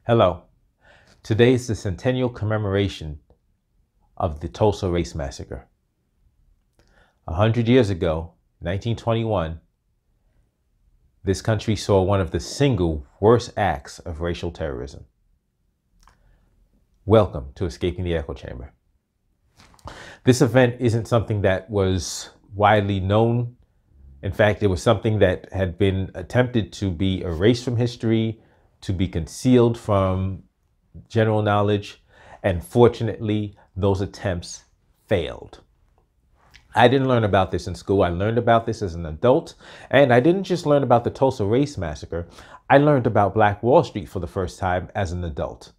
Hello. Today is the centennial commemoration of the Tulsa Race Massacre. 100 years ago, 1921, this country saw one of the single worst acts of racial terrorism. Welcome to Escaping the Echo Chamber. This event isn't something that was widely known. In fact, it was something that had been attempted to be erased from history, to be concealed from general knowledge, and fortunately, those attempts failed. I didn't learn about this in school. I learned about this as an adult, and I didn't just learn about the Tulsa Race Massacre. I learned about Black Wall Street for the first time as an adult.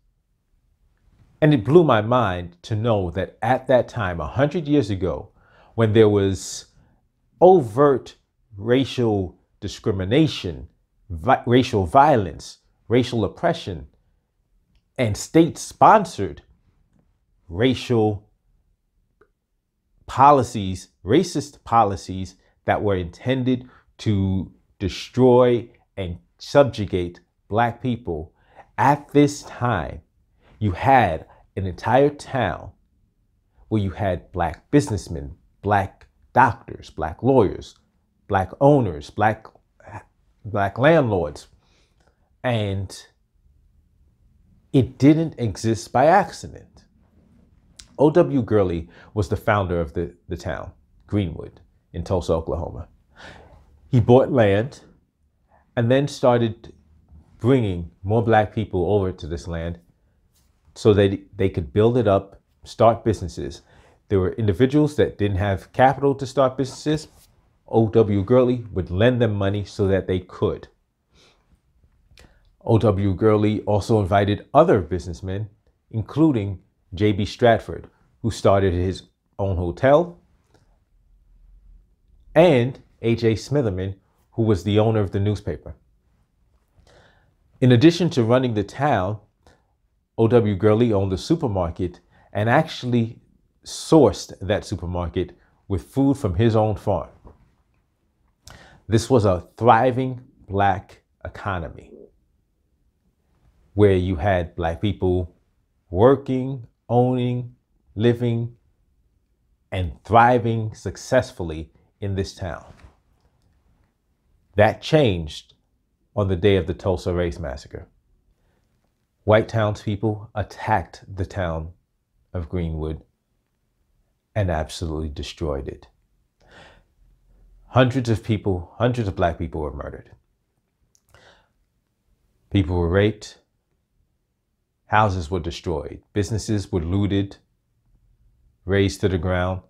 And it blew my mind to know that at that time, 100 years ago, when there was overt racial discrimination, racial violence, racial oppression, and state-sponsored racial policies, racist policies that were intended to destroy and subjugate Black people. At this time, you had an entire town where you had Black businessmen, Black doctors, Black lawyers, Black owners, Black landlords, and it didn't exist by accident. O.W. Gurley was the founder of the town, Greenwood, in Tulsa, Oklahoma. He bought land and then started bringing more Black people over to this land so that they could build it up, start businesses. There were individuals that didn't have capital to start businesses. O.W. Gurley would lend them money so that they could. O.W. Gurley also invited other businessmen, including J.B. Stratford, who started his own hotel, and A.J. Smitherman, who was the owner of the newspaper. In addition to running the town, O.W. Gurley owned a supermarket and actually sourced that supermarket with food from his own farm. This was a thriving Black economy where you had Black people working, owning, living, and thriving successfully in this town. That changed on the day of the Tulsa Race Massacre. White townspeople attacked the town of Greenwood and absolutely destroyed it. Hundreds of Black people were murdered. People were raped. Houses were destroyed. Businesses were looted, razed to the ground.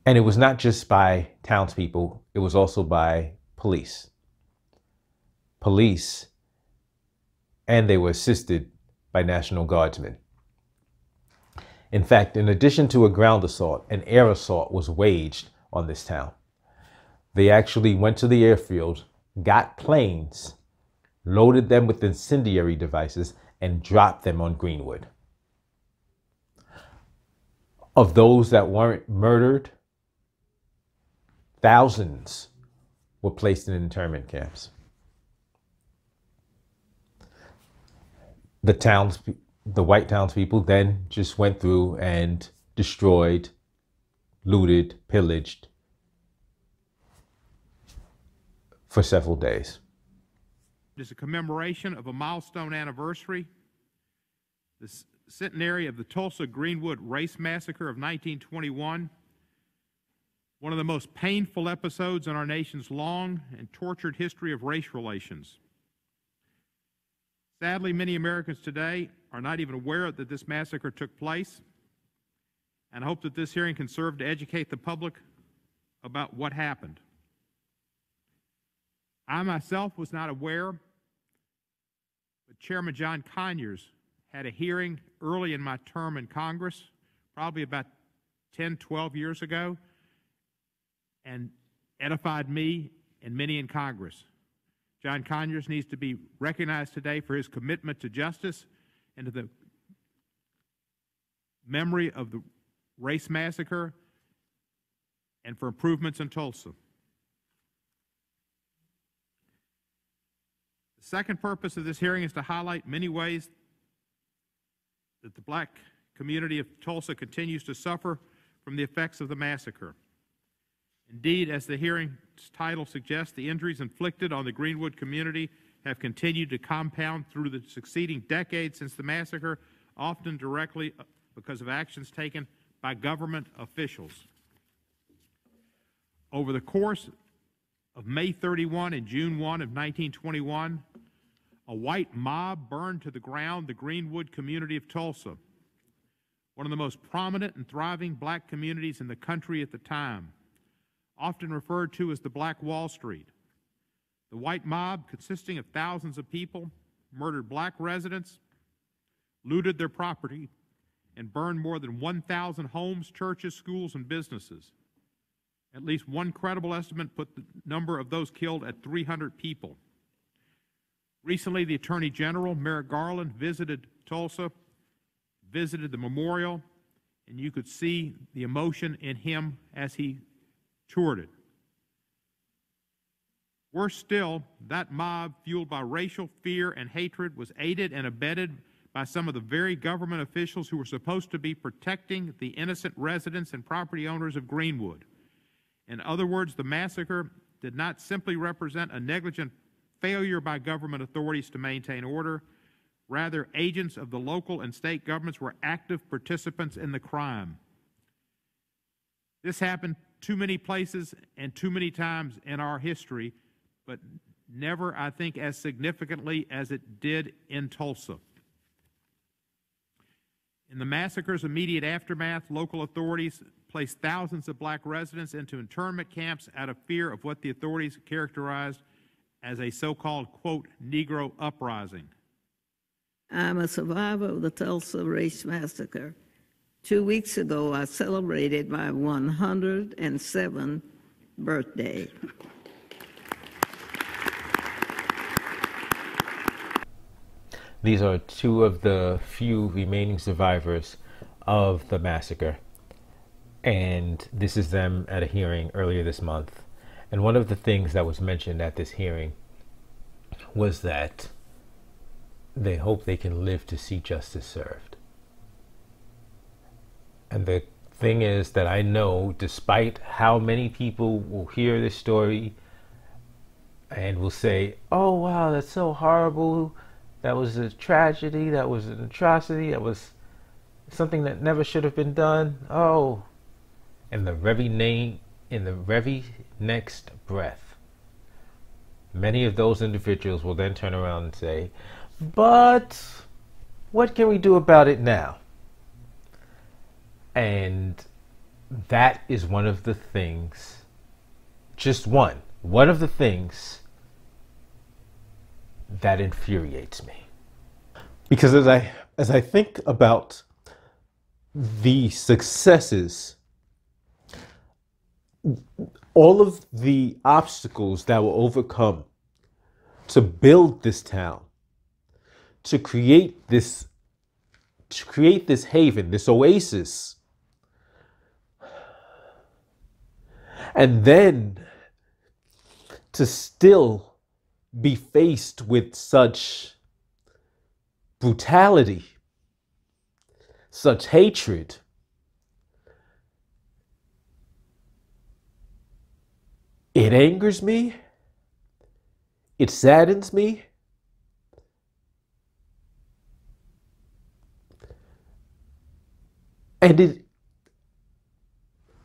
And it was not just by townspeople, it was also by police. And they were assisted by National Guardsmen. In fact, in addition to a ground assault, an air assault was waged on this town. They actually went to the airfield, got planes, loaded them with incendiary devices, and dropped them on Greenwood. Of those that weren't murdered, thousands were placed in internment camps. The white townspeople then just went through and destroyed, looted, pillaged for several days. It is a commemoration of a milestone anniversary, the centenary of the Tulsa Greenwood Race Massacre of 1921, one of the most painful episodes in our nation's long and tortured history of race relations. Sadly, many Americans today are not even aware that this massacre took place, and I hope that this hearing can serve to educate the public about what happened. I myself was not aware, but Chairman John Conyers had a hearing early in my term in Congress, probably about 10, 12 years ago, and edified me and many in Congress. John Conyers needs to be recognized today for his commitment to justice and to the memory of the race massacre and for improvements in Tulsa. The second purpose of this hearing is to highlight many ways that the black community of Tulsa continues to suffer from the effects of the massacre. Indeed, as the hearing's title suggests, the injuries inflicted on the Greenwood community have continued to compound through the succeeding decades since the massacre, often directly because of actions taken by government officials. Over the course of May 31 and June 1 of 1921, a white mob burned to the ground the Greenwood community of Tulsa, one of the most prominent and thriving black communities in the country at the time, often referred to as the Black Wall Street. The white mob, consisting of thousands of people, murdered black residents, looted their property, and burned more than 1,000 homes, churches, schools, and businesses. At least one credible estimate put the number of those killed at 300 people. Recently, the Attorney General, Merrick Garland, visited Tulsa, visited the memorial, and you could see the emotion in him as he toured it. Worse still, that mob, fueled by racial fear and hatred, was aided and abetted by some of the very government officials who were supposed to be protecting the innocent residents and property owners of Greenwood. In other words, the massacre did not simply represent a negligent failure by government authorities to maintain order. Rather, agents of the local and state governments were active participants in the crime. This happened too many places and too many times in our history, but never, I think, as significantly as it did in Tulsa. In the massacre's immediate aftermath, local authorities placed thousands of black residents into internment camps out of fear of what the authorities characterized as a so-called, quote, Negro uprising. I'm a survivor of the Tulsa Race Massacre. 2 weeks ago, I celebrated my 107th birthday. These are two of the few remaining survivors of the massacre. And this is them at a hearing earlier this month. And one of the things that was mentioned at this hearing was that they hope they can live to see justice served. And the thing is that I know, despite how many people will hear this story and will say, oh, wow, that's so horrible. That was a tragedy. That was an atrocity. That was something that never should have been done. Oh, in the very next breath, many of those individuals will then turn around and say, but what can we do about it now? And that is one of the things, just one of the things that infuriates me. Because as I think about the successes, all of the obstacles that were overcome to build this town, to create this haven, this oasis, and then to still be faced with such brutality, such hatred, it angers me, it saddens me, and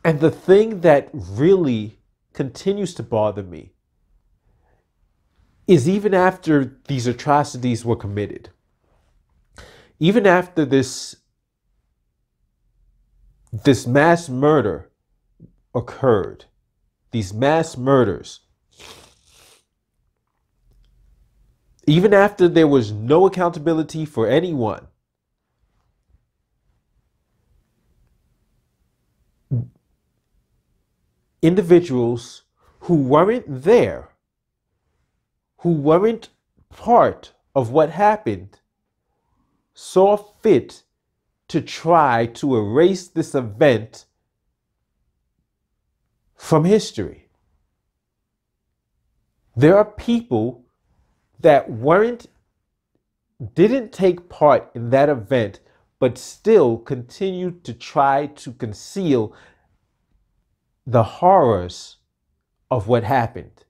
the thing that really continues to bother me is even after these atrocities were committed, even after this mass murder occurred, these mass murders, even after there was no accountability for anyone, individuals who weren't there, who weren't part of what happened, saw fit to try to erase this event from history. There are people that didn't take part in that event, but still continued to try to conceal the horrors of what happened.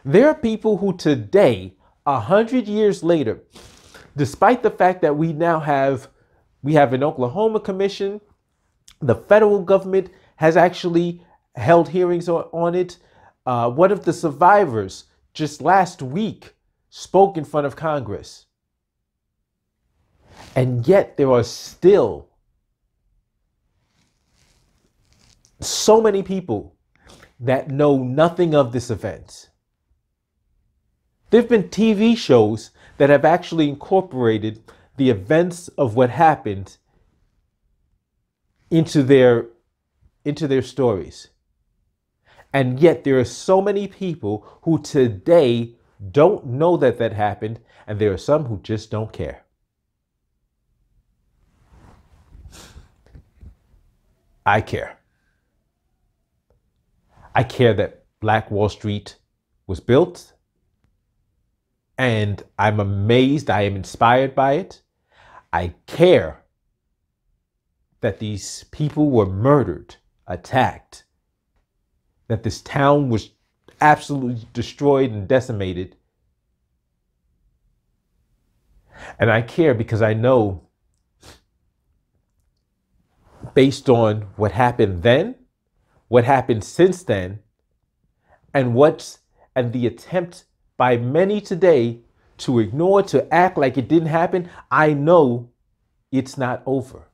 There are people who today, 100 years later, despite the fact that we have an Oklahoma commission, the federal government has actually held hearings on it. One of the survivors just last week spoke in front of Congress. And yet there are still so many people that know nothing of this event. There have been TV shows that have actually incorporated the events of what happened into their stories. And yet there are so many people who today don't know that happened, and there are some who just don't care. I care. I care that Black Wall Street was built, and I'm amazed, I am inspired by it. I care that these people were murdered, attacked, that this town was absolutely destroyed and decimated. And I care because I know, based on what happened then, what happened since then, and the attempt by many today to ignore, to act like it didn't happen, I know it's not over.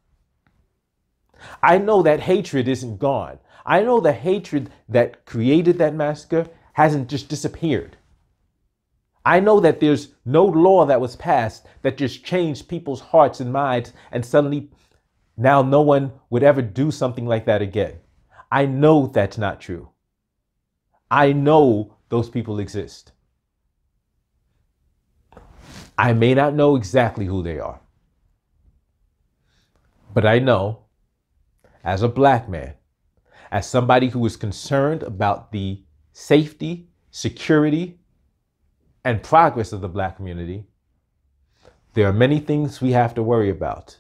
I know that hatred isn't gone. I know the hatred that created that massacre hasn't just disappeared. I know that there's no law that was passed that just changed people's hearts and minds, and suddenly now no one would ever do something like that again. I know that's not true. I know those people exist. I may not know exactly who they are, but I know, as a Black man, as somebody who is concerned about the safety, security, and progress of the Black community, there are many things we have to worry about.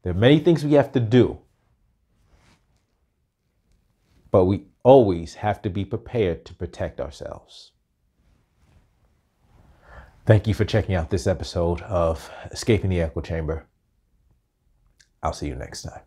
There are many things we have to do. But we always have to be prepared to protect ourselves. Thank you for checking out this episode of Escaping the Echo Chamber. I'll see you next time.